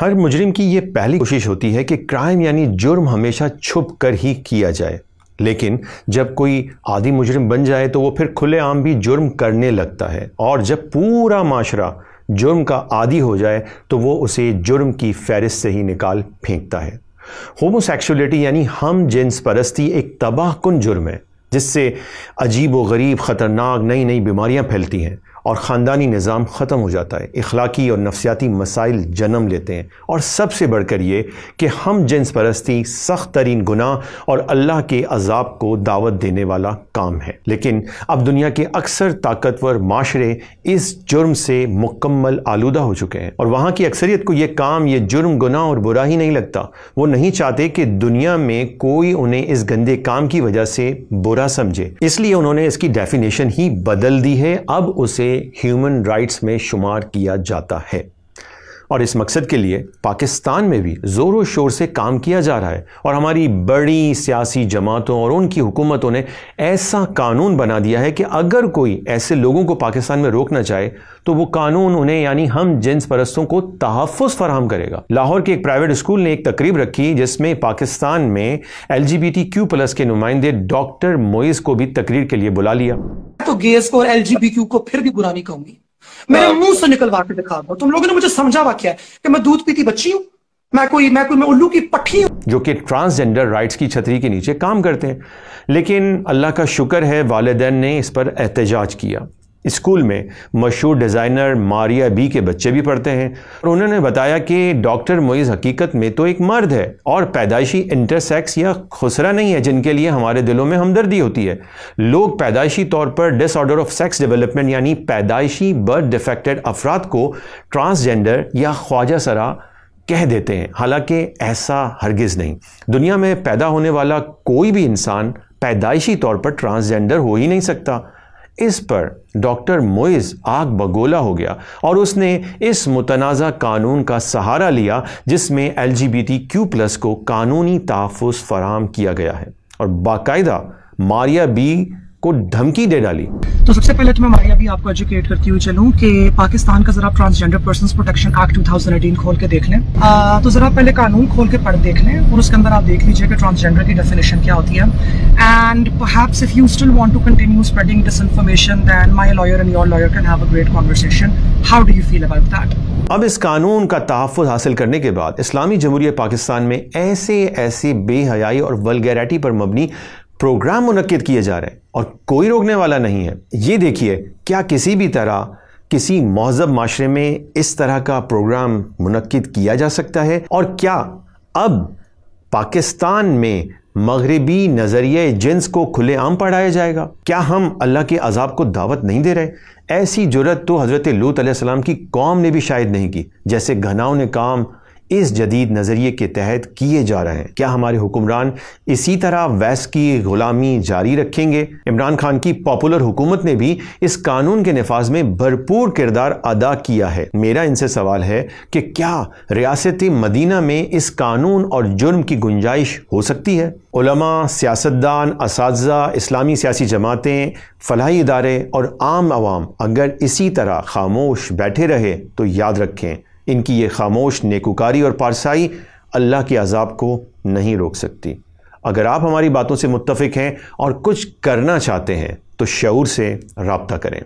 ہر مجرم کی یہ پہلی کوشش ہوتی ہے کہ کرائم یعنی جرم ہمیشہ چھپ کر ہی کیا جائے، لیکن جب کوئی عادی مجرم بن جائے تو وہ پھر کھلے عام بھی جرم کرنے لگتا ہے، اور جب پورا معاشرہ جرم کا عادی ہو جائے تو وہ اسے جرم کی فہرست سے ہی نکال پھینکتا ہے۔ ہومو سیکشولیٹی یعنی ہم جنس پرستی ایک تباہ کن جرم ہے جس سے عجیب و غریب خطرناک نئی بیماریاں پھیلتی ہیں اور خاندانی نظام ختم ہو جاتا ہے، اخلاقی اور نفسیاتی مسائل جنم لیتے ہیں، اور سب سے بڑھ کر یہ کہ ہم جنس پرستی سخت ترین گناہ اور اللہ کے عذاب کو دعوت دینے والا کام ہے۔ لیکن اب دنیا کے اکثر طاقتور معاشرے اس جرم سے مکمل آلودہ ہو چکے ہیں، اور وہاں کی اکثریت کو یہ کام، یہ جرم، گناہ اور برا ہی نہیں لگتا۔ وہ نہیں چاہتے کہ دنیا میں کوئی انہیں اس گندے کام کی وجہ سے برا سمجھے، اس لیے انہوں نے اس کی ڈیفینیشن ہی بدل دی ہے۔ اب اسے ہیومن رائٹس میں شمار کیا جاتا ہے، اور اس مقصد کے لیے پاکستان میں بھی زور و شور سے کام کیا جا رہا ہے، اور ہماری بڑی سیاسی جماعتوں اور ان کی حکومتوں نے ایسا قانون بنا دیا ہے کہ اگر کوئی ایسے لوگوں کو پاکستان میں روکنا چاہے تو وہ قانون انہیں یعنی ہم جنس پرستوں کو تحفظ فراہم کرے گا۔ لاہور کے ایک پرائیویٹ اسکول نے ایک تقریب رکھی جس میں پاکستان میں LGBTQ+ کے نمائندے ڈاکٹر موئز کو بھی تقریر کے لیے بلا لیا۔ تو گیز کو اور LGBTQ کو پھر بھی برا نہیں کہوں گی، میرے منہ سے نکلوا کے دکھا دو۔ تم لوگوں نے مجھے سمجھا ہوا کیا ہے کہ میں دودھ پیتی بچی ہوں، میں الو کی پٹھی ہوں، جو کہ ٹرانسجنڈر رائٹس کی چھتری کے نیچے کام کرتے ہیں۔ لیکن اللہ کا شکر ہے والدین نے اس پر احتجاج کیا۔ اسکول میں مشہور ڈیزائنر ماریا بی کے بچے بھی پڑھتے ہیں، اور انہوں نے بتایا کہ ڈاکٹر موئز حقیقت میں تو ایک مرد ہے اور پیدائشی انٹرسیکس یا خسرہ نہیں ہے جن کے لیے ہمارے دلوں میں ہمدردی ہوتی ہے۔ لوگ پیدائشی طور پر ڈس آرڈر آف سیکس ڈیولپمنٹ یعنی پیدائشی برتھ ڈیفیکٹڈ افراد کو ٹرانسجنڈر یا خواجہ سرا کہہ دیتے ہیں، حالانکہ ایسا ہرگز نہیں۔ دنیا میں پیدا ہونے والا کوئی بھی انسان پیدائشی طور پر ٹرانسجنڈر ہو ہی نہیں سکتا۔ اس پر ڈاکٹر موئز آگ بگولا ہو گیا اور اس نے اس متنازع قانون کا سہارا لیا جس میں LGBTQ+ کو قانونی تحفظ فراہم کیا گیا ہے، اور باقاعدہ ماریا بی کو دھمکی دے ڈالی۔ تو سب سے پہلے تو میں ماریا بھی آپ کو ایجوکیٹ کرتی ہوئی چلوں کہ پاکستان کا ذرا ٹرانسجنڈر پرسنز پروٹیکشن ایکٹ 2018 کھول کے دیکھ لیں، تو ذرا پہلے قانون کھول کے پڑھ دیکھ لیں، اور اس کے اندر آپ دیکھ لیجئے کہ ٹرانسجنڈر کی ڈیفینیشن کیا ہوتی ہے۔ And perhaps if you still want to continue spreading disinformation, then my lawyer and your lawyer can have a great conversation. How do you feel about that? اب اس قانون کا تحفظ حاصل کرنے کے بعد اسلامی جمہوریہ پاکستان میں ایسے بے حیائی اور ولگیرٹی پر مبنی پروگرام منعقد کیے جا رہے ہیں، اور کوئی روکنے والا نہیں ہے۔ یہ دیکھیے، کیا کسی بھی طرح کسی مہذب معاشرے میں اس طرح کا پروگرام منعقد کیا جا سکتا ہے؟ اور کیا اب پاکستان میں مغربی نظریہ جنس کو کھلے عام پڑھایا جائے گا؟ کیا ہم اللہ کے عذاب کو دعوت نہیں دے رہے؟ ایسی جرت تو حضرت لوط علیہ السلام کی قوم نے بھی شاید نہیں کی، جیسے گھناؤنے کام اس جدید نظریے کے تحت کیے جا رہے ہیں۔ کیا ہمارے حکمران اسی طرح ویس کی غلامی جاری رکھیں گے؟ عمران خان کی پاپولر حکومت نے بھی اس قانون کے نفاذ میں بھرپور کردار ادا کیا ہے۔ میرا ان سے سوال ہے کہ کیا ریاست مدینہ میں اس قانون اور جرم کی گنجائش ہو سکتی ہے؟ علماء، سیاستدان، اساتذہ، اسلامی سیاسی جماعتیں، فلاحی ادارے اور عام عوام اگر اسی طرح خاموش بیٹھے رہے تو یاد رکھیں، ان کی یہ خاموش نیکوکاری اور پارسائی اللہ کے عذاب کو نہیں روک سکتی۔ اگر آپ ہماری باتوں سے متفق ہیں اور کچھ کرنا چاہتے ہیں تو شعور سے رابطہ کریں۔